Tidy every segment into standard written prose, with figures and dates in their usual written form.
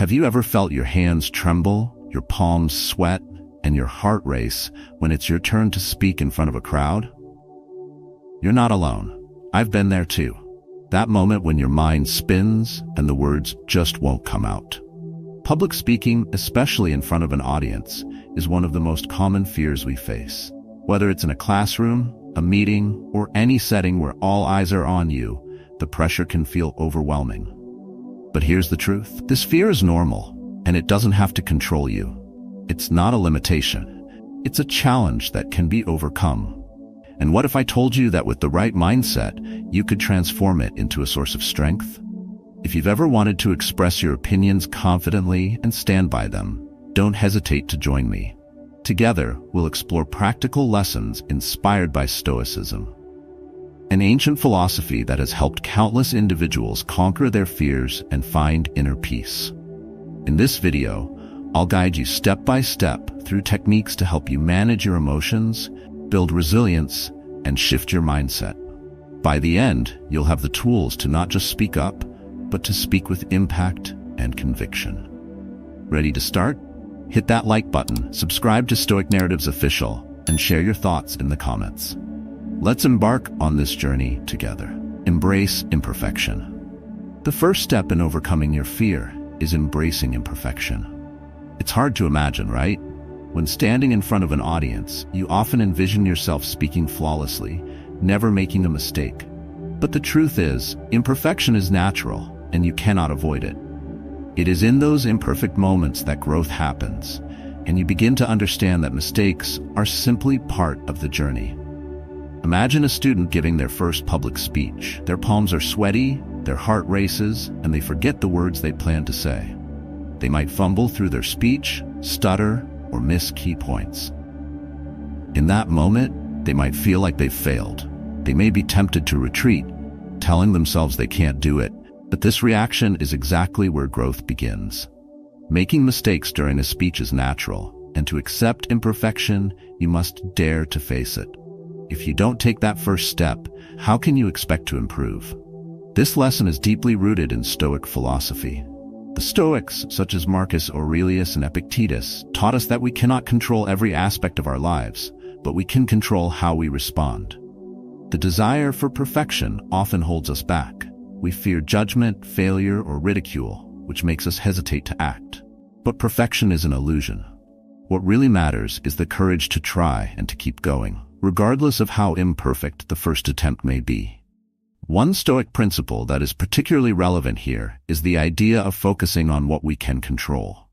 Have you ever felt your hands tremble, your palms sweat, and your heart race when it's your turn to speak in front of a crowd? You're not alone. I've been there too. That moment when your mind spins and the words just won't come out. Public speaking, especially in front of an audience, is one of the most common fears we face. Whether it's in a classroom, a meeting, or any setting where all eyes are on you, the pressure can feel overwhelming. But here's the truth. This fear is normal, and it doesn't have to control you. It's not a limitation. It's a challenge that can be overcome. And what if I told you that with the right mindset, you could transform it into a source of strength? If you've ever wanted to express your opinions confidently and stand by them, don't hesitate to join me. Together, we'll explore practical lessons inspired by Stoicism, an ancient philosophy that has helped countless individuals conquer their fears and find inner peace. In this video, I'll guide you step by step through techniques to help you manage your emotions, build resilience, and shift your mindset. By the end, you'll have the tools to not just speak up, but to speak with impact and conviction. Ready to start? Hit that like button, subscribe to Stoic Narratives Official, and share your thoughts in the comments. Let's embark on this journey together. Embrace imperfection. The first step in overcoming your fear is embracing imperfection. It's hard to imagine, right? When standing in front of an audience, you often envision yourself speaking flawlessly, never making a mistake. But the truth is, imperfection is natural, and you cannot avoid it. It is in those imperfect moments that growth happens, and you begin to understand that mistakes are simply part of the journey. Imagine a student giving their first public speech. Their palms are sweaty, their heart races, and they forget the words they plan to say. They might fumble through their speech, stutter, or miss key points. In that moment, they might feel like they've failed. They may be tempted to retreat, telling themselves they can't do it. But this reaction is exactly where growth begins. Making mistakes during a speech is natural, and to accept imperfection, you must dare to face it. If you don't take that first step, how can you expect to improve? This lesson is deeply rooted in Stoic philosophy. The Stoics, such as Marcus Aurelius and Epictetus, taught us that we cannot control every aspect of our lives, but we can control how we respond. The desire for perfection often holds us back. We fear judgment, failure, or ridicule, which makes us hesitate to act. But perfection is an illusion. What really matters is the courage to try and to keep going, regardless of how imperfect the first attempt may be. One Stoic principle that is particularly relevant here is the idea of focusing on what we can control.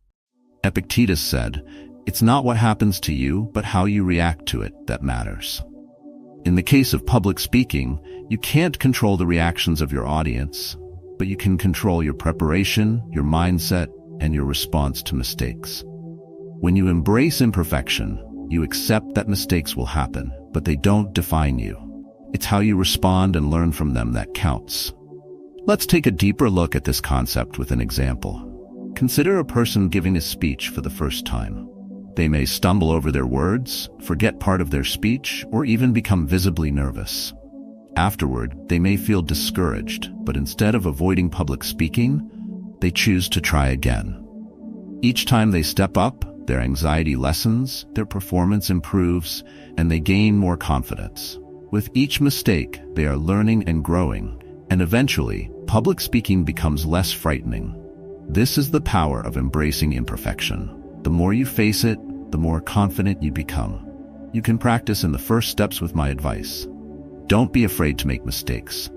Epictetus said, "It's not what happens to you, but how you react to it that matters." In the case of public speaking, you can't control the reactions of your audience, but you can control your preparation, your mindset, and your response to mistakes. When you embrace imperfection, you accept that mistakes will happen, but they don't define you. It's how you respond and learn from them that counts. Let's take a deeper look at this concept with an example. Consider a person giving a speech for the first time. They may stumble over their words, forget part of their speech, or even become visibly nervous. Afterward, they may feel discouraged, but instead of avoiding public speaking, they choose to try again. Each time they step up, their anxiety lessens, their performance improves, and they gain more confidence. With each mistake, they are learning and growing, and eventually, public speaking becomes less frightening. This is the power of embracing imperfection. The more you face it, the more confident you become. You can practice in the first steps with my advice. Don't be afraid to make mistakes.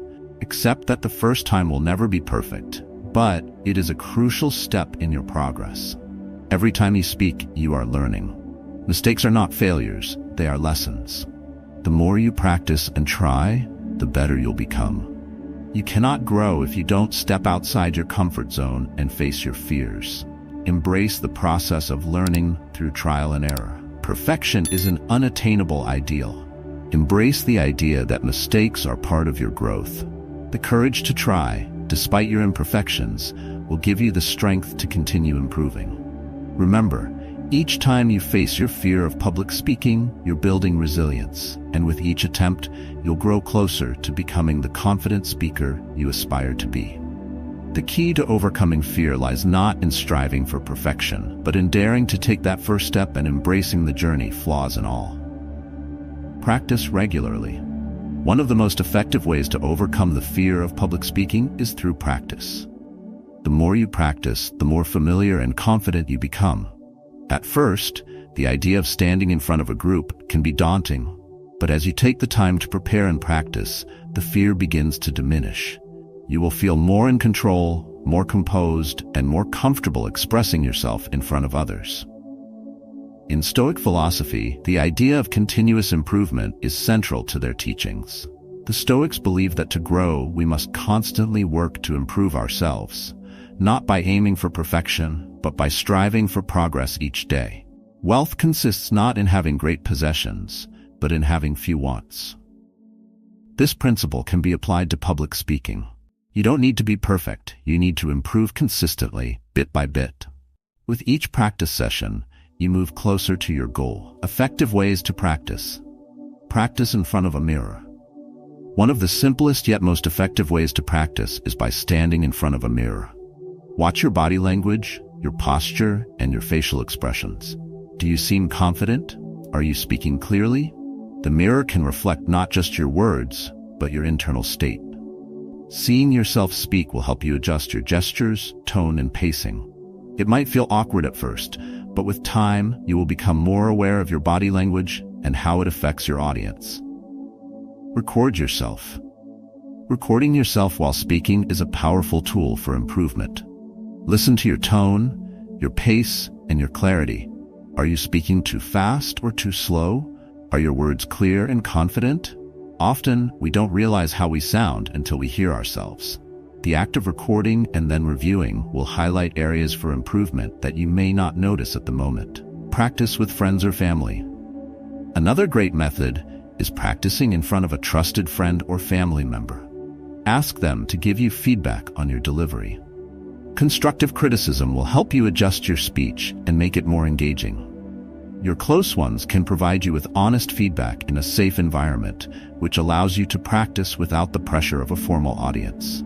Accept that the first time will never be perfect, but it is a crucial step in your progress. Every time you speak, you are learning. Mistakes are not failures, they are lessons. The more you practice and try, the better you'll become. You cannot grow if you don't step outside your comfort zone and face your fears. Embrace the process of learning through trial and error. Perfection is an unattainable ideal. Embrace the idea that mistakes are part of your growth. The courage to try, despite your imperfections, will give you the strength to continue improving. Remember, each time you face your fear of public speaking, you're building resilience, and with each attempt, you'll grow closer to becoming the confident speaker you aspire to be. The key to overcoming fear lies not in striving for perfection, but in daring to take that first step and embracing the journey, flaws and all. Practice regularly. One of the most effective ways to overcome the fear of public speaking is through practice. The more you practice, the more familiar and confident you become. At first, the idea of standing in front of a group can be daunting, but as you take the time to prepare and practice, the fear begins to diminish. You will feel more in control, more composed, and more comfortable expressing yourself in front of others. In Stoic philosophy, the idea of continuous improvement is central to their teachings. The Stoics believe that to grow, we must constantly work to improve ourselves, not by aiming for perfection, but by striving for progress each day. Wealth consists not in having great possessions, but in having few wants. This principle can be applied to public speaking. You don't need to be perfect, you need to improve consistently, bit by bit. With each practice session, you move closer to your goal. Effective ways to practice. Practice in front of a mirror. One of the simplest yet most effective ways to practice is by standing in front of a mirror. Watch your body language, your posture, and your facial expressions. Do you seem confident? Are you speaking clearly? The mirror can reflect not just your words, but your internal state. Seeing yourself speak will help you adjust your gestures, tone, and pacing. It might feel awkward at first, but with time, you will become more aware of your body language and how it affects your audience. Record yourself. Recording yourself while speaking is a powerful tool for improvement. Listen to your tone, your pace, and your clarity. Are you speaking too fast or too slow? Are your words clear and confident? Often, we don't realize how we sound until we hear ourselves. The act of recording and then reviewing will highlight areas for improvement that you may not notice at the moment. Practice with friends or family. Another great method is practicing in front of a trusted friend or family member. Ask them to give you feedback on your delivery. Constructive criticism will help you adjust your speech and make it more engaging. Your close ones can provide you with honest feedback in a safe environment, which allows you to practice without the pressure of a formal audience.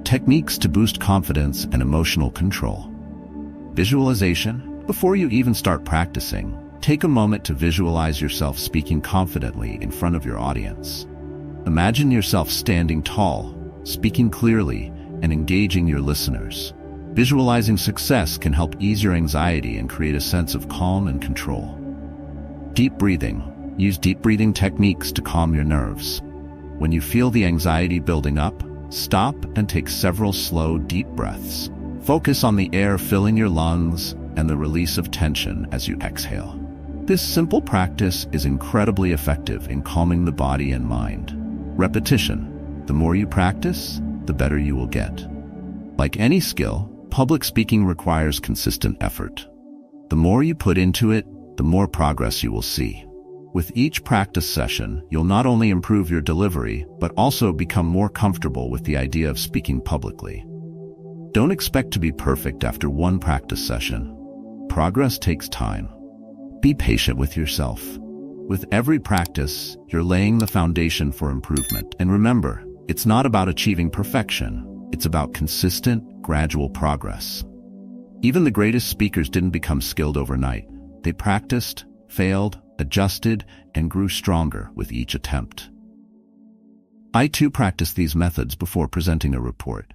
Techniques to boost confidence and emotional control. Visualization. Before you even start practicing, take a moment to visualize yourself speaking confidently in front of your audience. Imagine yourself standing tall, speaking clearly, and engaging your listeners. Visualizing success can help ease your anxiety and create a sense of calm and control. Deep breathing. Use deep breathing techniques to calm your nerves. When you feel the anxiety building up, stop and take several slow, deep breaths. Focus on the air filling your lungs and the release of tension as you exhale. This simple practice is incredibly effective in calming the body and mind. Repetition. The more you practice, the better you will get. Like any skill, public speaking requires consistent effort. The more you put into it, the more progress you will see. With each practice session, you'll not only improve your delivery, but also become more comfortable with the idea of speaking publicly. Don't expect to be perfect after one practice session. Progress takes time. Be patient with yourself. With every practice, you're laying the foundation for improvement. And remember, it's not about achieving perfection. It's about consistent, gradual progress. Even the greatest speakers didn't become skilled overnight. They practiced, failed, adjusted, and grew stronger with each attempt. I too practiced these methods before presenting a report.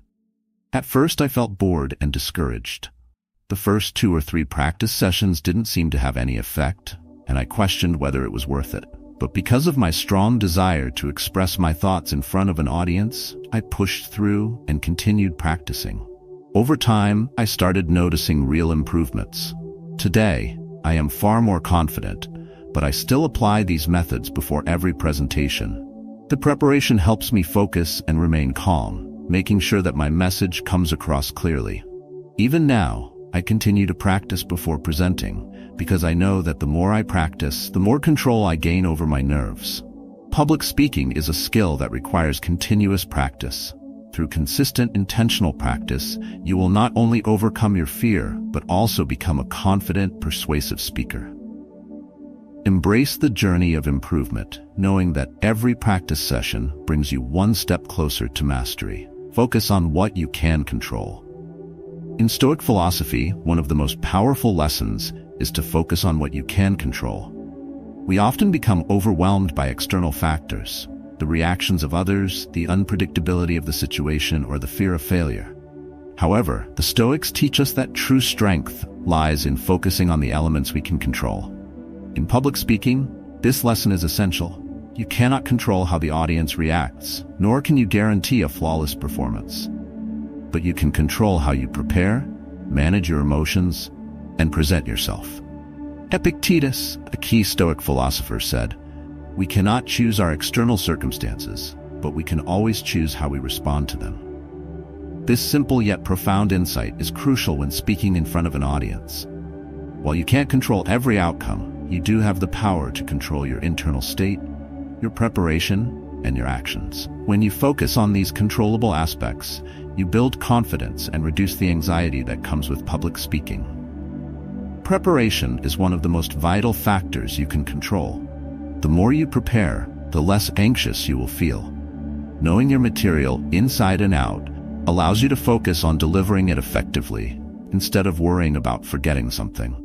At first I felt bored and discouraged. The first 2 or 3 practice sessions didn't seem to have any effect, and I questioned whether it was worth it. But because of my strong desire to express my thoughts in front of an audience, I pushed through and continued practicing. Over time, I started noticing real improvements. Today, I am far more confident, but I still apply these methods before every presentation. The preparation helps me focus and remain calm, making sure that my message comes across clearly. Even now, I continue to practice before presenting, because I know that the more I practice, the more control I gain over my nerves. Public speaking is a skill that requires continuous practice. Through consistent, intentional practice, you will not only overcome your fear, but also become a confident, persuasive speaker. Embrace the journey of improvement, knowing that every practice session brings you one step closer to mastery. Focus on what you can control. In Stoic philosophy, one of the most powerful lessons is to focus on what you can control. We often become overwhelmed by external factors, the reactions of others, the unpredictability of the situation, or the fear of failure. However, the Stoics teach us that true strength lies in focusing on the elements we can control. In public speaking, this lesson is essential. You cannot control how the audience reacts, nor can you guarantee a flawless performance. But you can control how you prepare, manage your emotions, and present yourself. Epictetus, a key Stoic philosopher, said, "We cannot choose our external circumstances, but we can always choose how we respond to them." This simple yet profound insight is crucial when speaking in front of an audience. While you can't control every outcome, you do have the power to control your internal state, your preparation, and your actions. When you focus on these controllable aspects, you build confidence and reduce the anxiety that comes with public speaking. Preparation is one of the most vital factors you can control. The more you prepare, the less anxious you will feel. Knowing your material inside and out allows you to focus on delivering it effectively instead of worrying about forgetting something.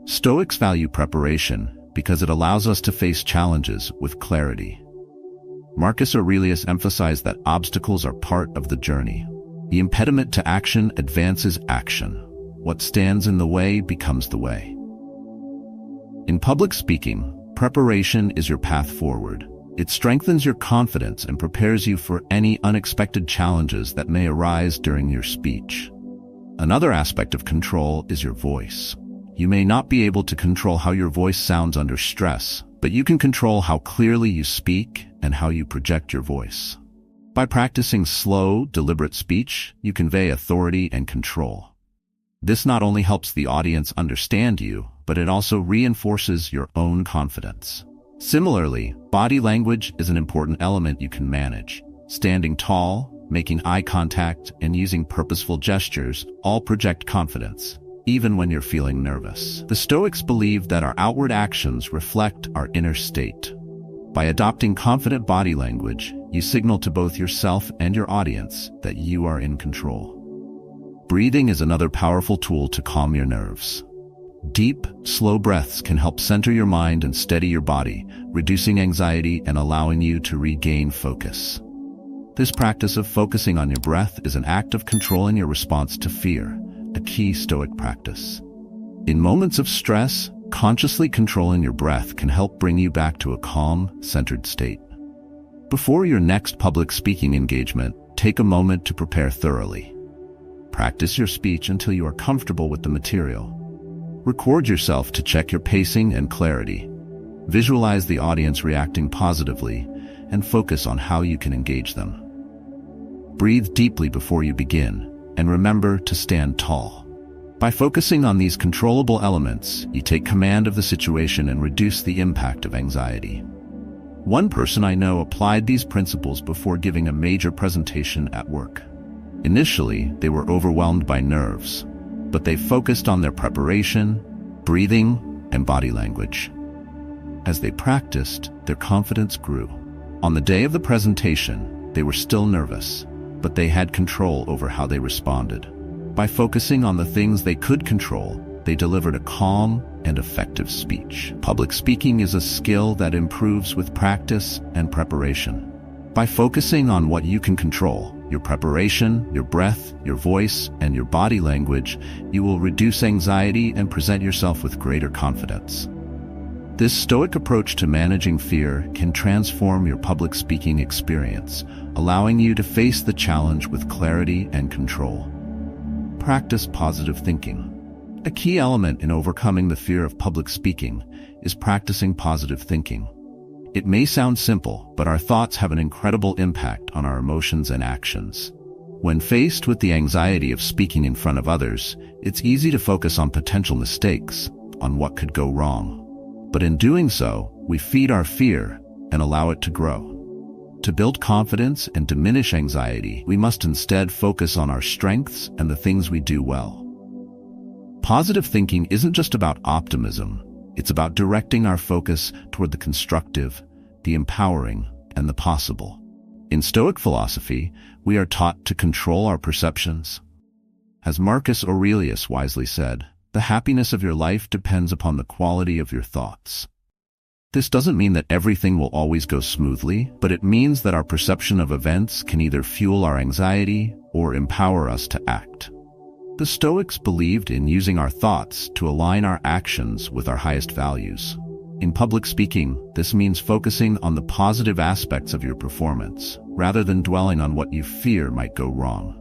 Stoics value preparation because it allows us to face challenges with clarity. Marcus Aurelius emphasized that obstacles are part of the journey. The impediment to action advances action. What stands in the way becomes the way. In public speaking, preparation is your path forward. It strengthens your confidence and prepares you for any unexpected challenges that may arise during your speech. Another aspect of control is your voice. You may not be able to control how your voice sounds under stress, but you can control how clearly you speak and how you project your voice. By practicing slow, deliberate speech, you convey authority and control. This not only helps the audience understand you, but it also reinforces your own confidence. Similarly, body language is an important element you can manage. Standing tall, making eye contact, and using purposeful gestures all project confidence, even when you're feeling nervous. The Stoics believe that our outward actions reflect our inner state. By adopting confident body language, you signal to both yourself and your audience that you are in control. Breathing is another powerful tool to calm your nerves. Deep, slow breaths can help center your mind and steady your body, reducing anxiety and allowing you to regain focus. This practice of focusing on your breath is an act of controlling your response to fear, a key Stoic practice. In moments of stress, consciously controlling your breath can help bring you back to a calm, centered state. Before your next public speaking engagement, take a moment to prepare thoroughly. Practice your speech until you are comfortable with the material. Record yourself to check your pacing and clarity. Visualize the audience reacting positively and focus on how you can engage them. Breathe deeply before you begin, and remember to stand tall. By focusing on these controllable elements, you take command of the situation and reduce the impact of anxiety. One person I know applied these principles before giving a major presentation at work. Initially, they were overwhelmed by nerves, but they focused on their preparation, breathing, and body language. As they practiced, their confidence grew. On the day of the presentation, they were still nervous, but they had control over how they responded. By focusing on the things they could control, they delivered a calm and effective speech. Public speaking is a skill that improves with practice and preparation. By focusing on what you can control, your preparation, your breath, your voice, and your body language, you will reduce anxiety and present yourself with greater confidence. This Stoic approach to managing fear can transform your public speaking experience, allowing you to face the challenge with clarity and control. Practice positive thinking. A key element in overcoming the fear of public speaking is practicing positive thinking. It may sound simple, but our thoughts have an incredible impact on our emotions and actions. When faced with the anxiety of speaking in front of others, it's easy to focus on potential mistakes, on what could go wrong. But in doing so, we feed our fear and allow it to grow. To build confidence and diminish anxiety, we must instead focus on our strengths and the things we do well. Positive thinking isn't just about optimism. It's about directing our focus toward the constructive, the empowering, and the possible. In Stoic philosophy, we are taught to control our perceptions. As Marcus Aurelius wisely said, the happiness of your life depends upon the quality of your thoughts. This doesn't mean that everything will always go smoothly, but it means that our perception of events can either fuel our anxiety or empower us to act. The Stoics believed in using our thoughts to align our actions with our highest values. In public speaking, this means focusing on the positive aspects of your performance, rather than dwelling on what you fear might go wrong.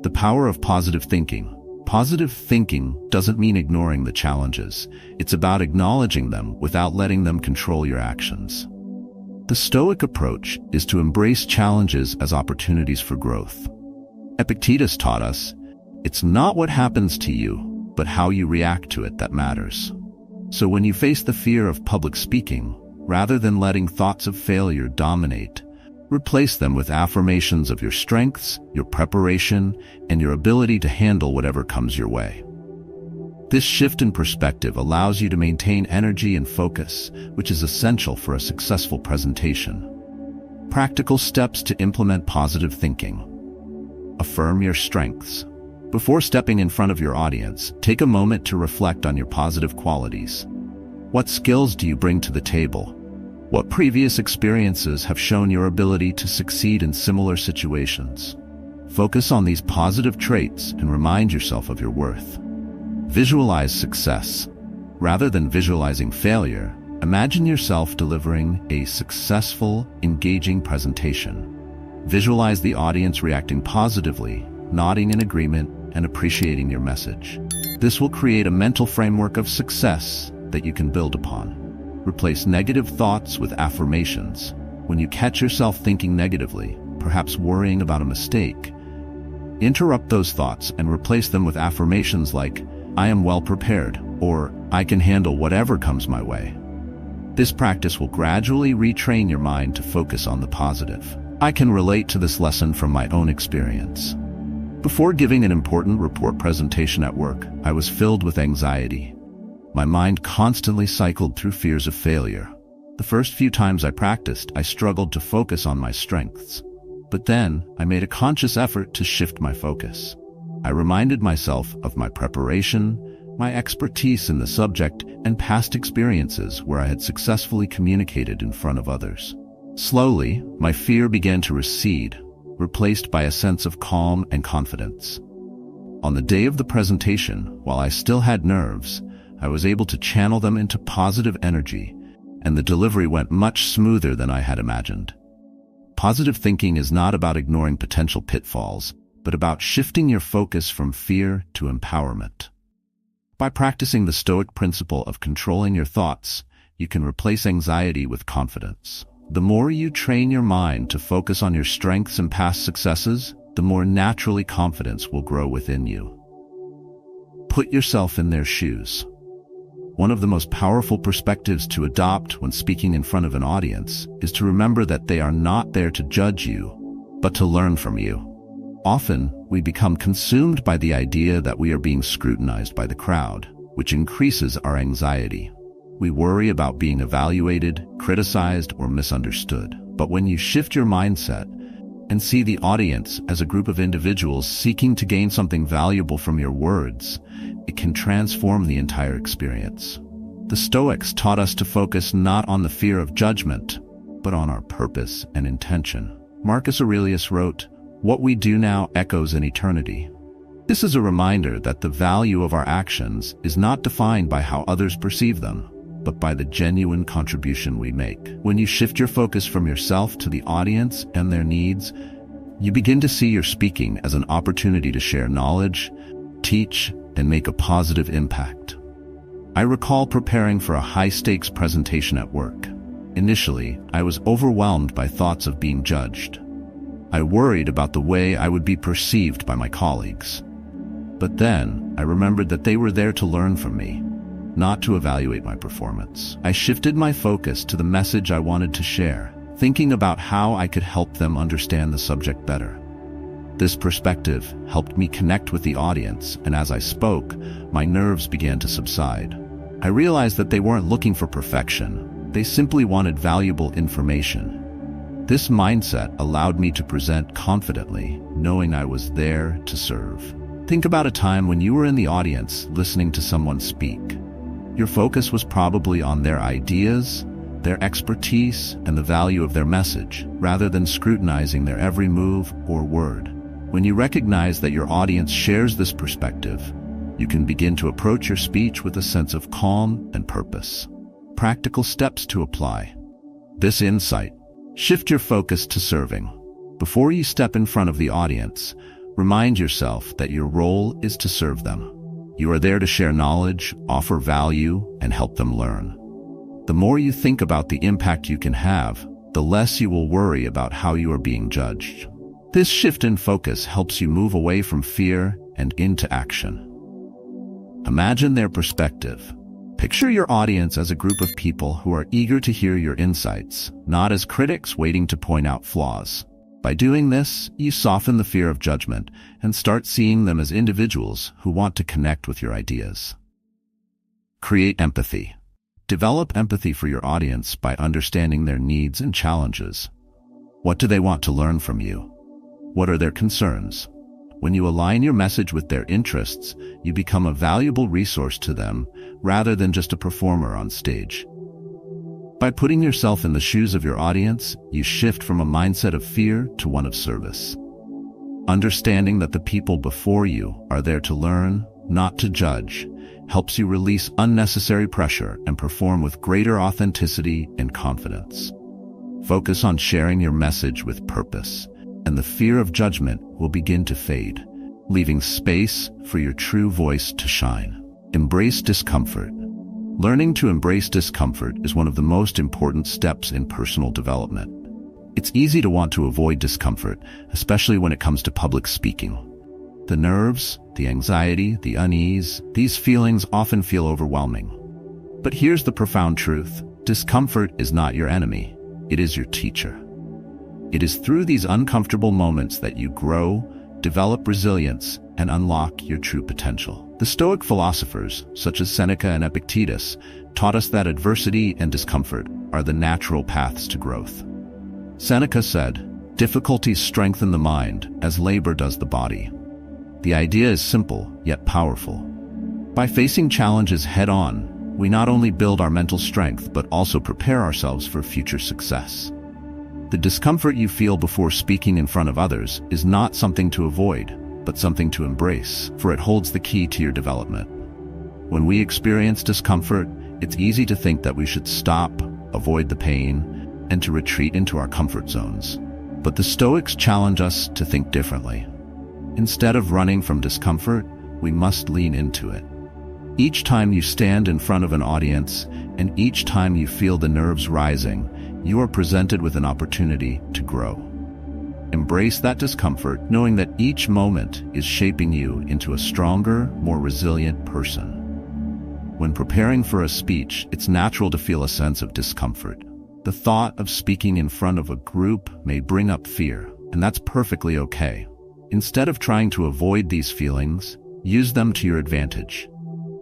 The power of positive thinking. Positive thinking doesn't mean ignoring the challenges. It's about acknowledging them without letting them control your actions. The Stoic approach is to embrace challenges as opportunities for growth. Epictetus taught us, it's not what happens to you, but how you react to it that matters. So when you face the fear of public speaking, rather than letting thoughts of failure dominate, replace them with affirmations of your strengths, your preparation, and your ability to handle whatever comes your way. This shift in perspective allows you to maintain energy and focus, which is essential for a successful presentation. Practical steps to implement positive thinking. Affirm your strengths. Before stepping in front of your audience, take a moment to reflect on your positive qualities. What skills do you bring to the table? What previous experiences have shown your ability to succeed in similar situations? Focus on these positive traits and remind yourself of your worth. Visualize success. Rather than visualizing failure, imagine yourself delivering a successful, engaging presentation. Visualize the audience reacting positively, nodding in agreement, and appreciating your message. This will create a mental framework of success that you can build upon. Replace negative thoughts with affirmations. When you catch yourself thinking negatively, perhaps worrying about a mistake, interrupt those thoughts and replace them with affirmations like, I am well prepared, or I can handle whatever comes my way. This practice will gradually retrain your mind to focus on the positive. I can relate to this lesson from my own experience. Before giving an important report presentation at work, I was filled with anxiety. My mind constantly cycled through fears of failure. The first few times I practiced, I struggled to focus on my strengths. But then, I made a conscious effort to shift my focus. I reminded myself of my preparation, my expertise in the subject, and past experiences where I had successfully communicated in front of others. Slowly, my fear began to recede, replaced by a sense of calm and confidence. On the day of the presentation, while I still had nerves, I was able to channel them into positive energy, and the delivery went much smoother than I had imagined. Positive thinking is not about ignoring potential pitfalls, but about shifting your focus from fear to empowerment. By practicing the Stoic principle of controlling your thoughts, you can replace anxiety with confidence. The more you train your mind to focus on your strengths and past successes, the more naturally confidence will grow within you. Put yourself in their shoes. One of the most powerful perspectives to adopt when speaking in front of an audience is to remember that they are not there to judge you, but to learn from you. Often, we become consumed by the idea that we are being scrutinized by the crowd, which increases our anxiety. We worry about being evaluated, criticized, or misunderstood. But when you shift your mindset and see the audience as a group of individuals seeking to gain something valuable from your words, it can transform the entire experience. The Stoics taught us to focus not on the fear of judgment, but on our purpose and intention. Marcus Aurelius wrote, "What we do now echoes in eternity." This is a reminder that the value of our actions is not defined by how others perceive them, but by the genuine contribution we make. When you shift your focus from yourself to the audience and their needs, you begin to see your speaking as an opportunity to share knowledge, teach, and make a positive impact. I recall preparing for a high-stakes presentation at work. Initially, I was overwhelmed by thoughts of being judged. I worried about the way I would be perceived by my colleagues. But then, I remembered that they were there to learn from me, not to evaluate my performance. I shifted my focus to the message I wanted to share, thinking about how I could help them understand the subject better. This perspective helped me connect with the audience, and as I spoke, my nerves began to subside. I realized that they weren't looking for perfection. They simply wanted valuable information. This mindset allowed me to present confidently, knowing I was there to serve. Think about a time when you were in the audience listening to someone speak. Your focus was probably on their ideas, their expertise, and the value of their message, rather than scrutinizing their every move or word. When you recognize that your audience shares this perspective, you can begin to approach your speech with a sense of calm and purpose. Practical steps to apply this insight. Shift your focus to serving. Before you step in front of the audience, remind yourself that your role is to serve them. You are there to share knowledge, offer value, and help them learn. The more you think about the impact you can have, the less you will worry about how you are being judged. This shift in focus helps you move away from fear and into action. Imagine their perspective. Picture your audience as a group of people who are eager to hear your insights, not as critics waiting to point out flaws. By doing this, you soften the fear of judgment and start seeing them as individuals who want to connect with your ideas. Create empathy. Develop empathy for your audience by understanding their needs and challenges. What do they want to learn from you? What are their concerns? When you align your message with their interests, you become a valuable resource to them rather than just a performer on stage. By putting yourself in the shoes of your audience, you shift from a mindset of fear to one of service. Understanding that the people before you are there to learn, not to judge, helps you release unnecessary pressure and perform with greater authenticity and confidence. Focus on sharing your message with purpose, and the fear of judgment will begin to fade, leaving space for your true voice to shine. Embrace discomfort. Learning to embrace discomfort is one of the most important steps in personal development. It's easy to want to avoid discomfort, especially when it comes to public speaking. The nerves, the anxiety, the unease, these feelings often feel overwhelming. But here's the profound truth. Discomfort is not your enemy. It is your teacher. It is through these uncomfortable moments that you grow, develop resilience, and unlock your true potential. The Stoic philosophers, such as Seneca and Epictetus, taught us that adversity and discomfort are the natural paths to growth. Seneca said, "Difficulties strengthen the mind as labor does the body." The idea is simple, yet powerful. By facing challenges head-on, we not only build our mental strength, but also prepare ourselves for future success. The discomfort you feel before speaking in front of others is not something to avoid, but something to embrace, for it holds the key to your development. When we experience discomfort, it's easy to think that we should stop, avoid the pain, and to retreat into our comfort zones. But the Stoics challenge us to think differently. Instead of running from discomfort, we must lean into it. Each time you stand in front of an audience, and each time you feel the nerves rising, you are presented with an opportunity to grow. Embrace that discomfort, knowing that each moment is shaping you into a stronger, more resilient person. When preparing for a speech, it's natural to feel a sense of discomfort. The thought of speaking in front of a group may bring up fear, and that's perfectly okay. Instead of trying to avoid these feelings, use them to your advantage.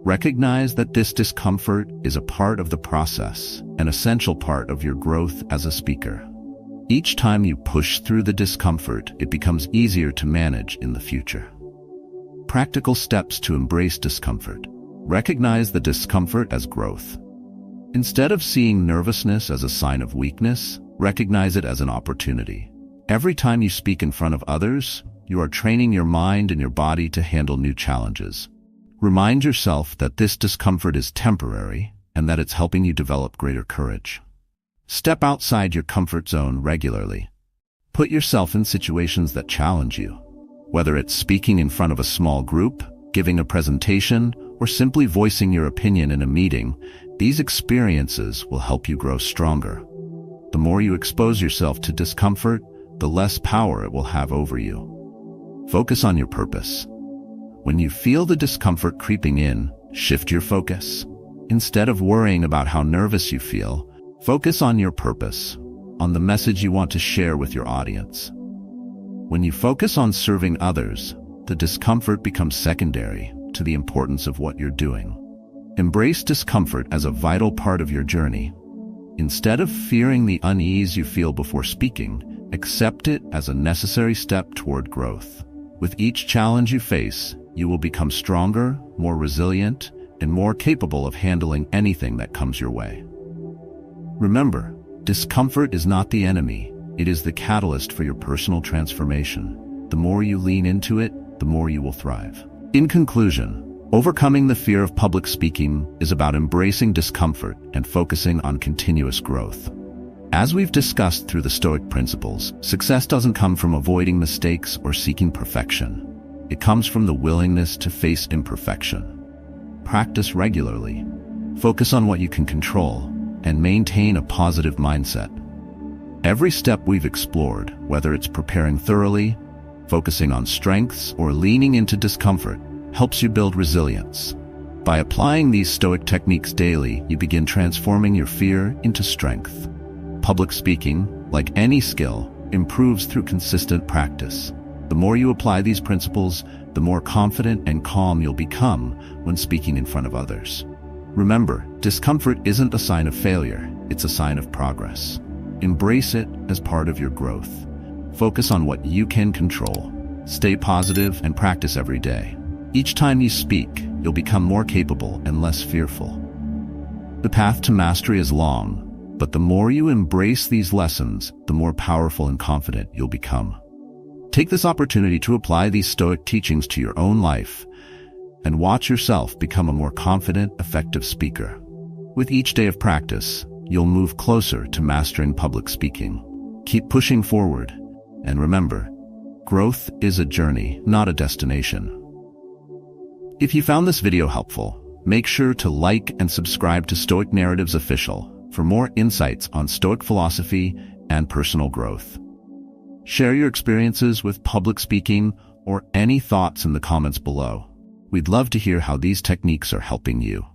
Recognize that this discomfort is a part of the process, an essential part of your growth as a speaker. Each time you push through the discomfort, it becomes easier to manage in the future. Practical steps to embrace discomfort. Recognize the discomfort as growth. Instead of seeing nervousness as a sign of weakness, recognize it as an opportunity. Every time you speak in front of others, you are training your mind and your body to handle new challenges. Remind yourself that this discomfort is temporary and that it's helping you develop greater courage. Step outside your comfort zone regularly. Put yourself in situations that challenge you. Whether it's speaking in front of a small group, giving a presentation, or simply voicing your opinion in a meeting, these experiences will help you grow stronger. The more you expose yourself to discomfort, the less power it will have over you. Focus on your purpose. When you feel the discomfort creeping in, shift your focus. Instead of worrying about how nervous you feel, focus on your purpose, on the message you want to share with your audience. When you focus on serving others, the discomfort becomes secondary to the importance of what you're doing. Embrace discomfort as a vital part of your journey. Instead of fearing the unease you feel before speaking, accept it as a necessary step toward growth. With each challenge you face, you will become stronger, more resilient, and more capable of handling anything that comes your way. Remember, discomfort is not the enemy, it is the catalyst for your personal transformation. The more you lean into it, the more you will thrive. In conclusion, overcoming the fear of public speaking is about embracing discomfort and focusing on continuous growth. As we've discussed through the Stoic principles, success doesn't come from avoiding mistakes or seeking perfection. It comes from the willingness to face imperfection. Practice regularly, focus on what you can control, and maintain a positive mindset. Every step we've explored, whether it's preparing thoroughly, focusing on strengths, or leaning into discomfort, helps you build resilience. By applying these Stoic techniques daily, you begin transforming your fear into strength. Public speaking, like any skill, improves through consistent practice. The more you apply these principles, the more confident and calm you'll become when speaking in front of others. Remember, discomfort isn't a sign of failure, it's a sign of progress. Embrace it as part of your growth. Focus on what you can control. Stay positive and practice every day. Each time you speak, you'll become more capable and less fearful. The path to mastery is long, but the more you embrace these lessons, the more powerful and confident you'll become. Take this opportunity to apply these Stoic teachings to your own life and watch yourself become a more confident, effective speaker. With each day of practice, you'll move closer to mastering public speaking. Keep pushing forward, and remember, growth is a journey, not a destination. If you found this video helpful, make sure to like and subscribe to Stoic Narratives Official for more insights on Stoic philosophy and personal growth. Share your experiences with public speaking or any thoughts in the comments below. We'd love to hear how these techniques are helping you.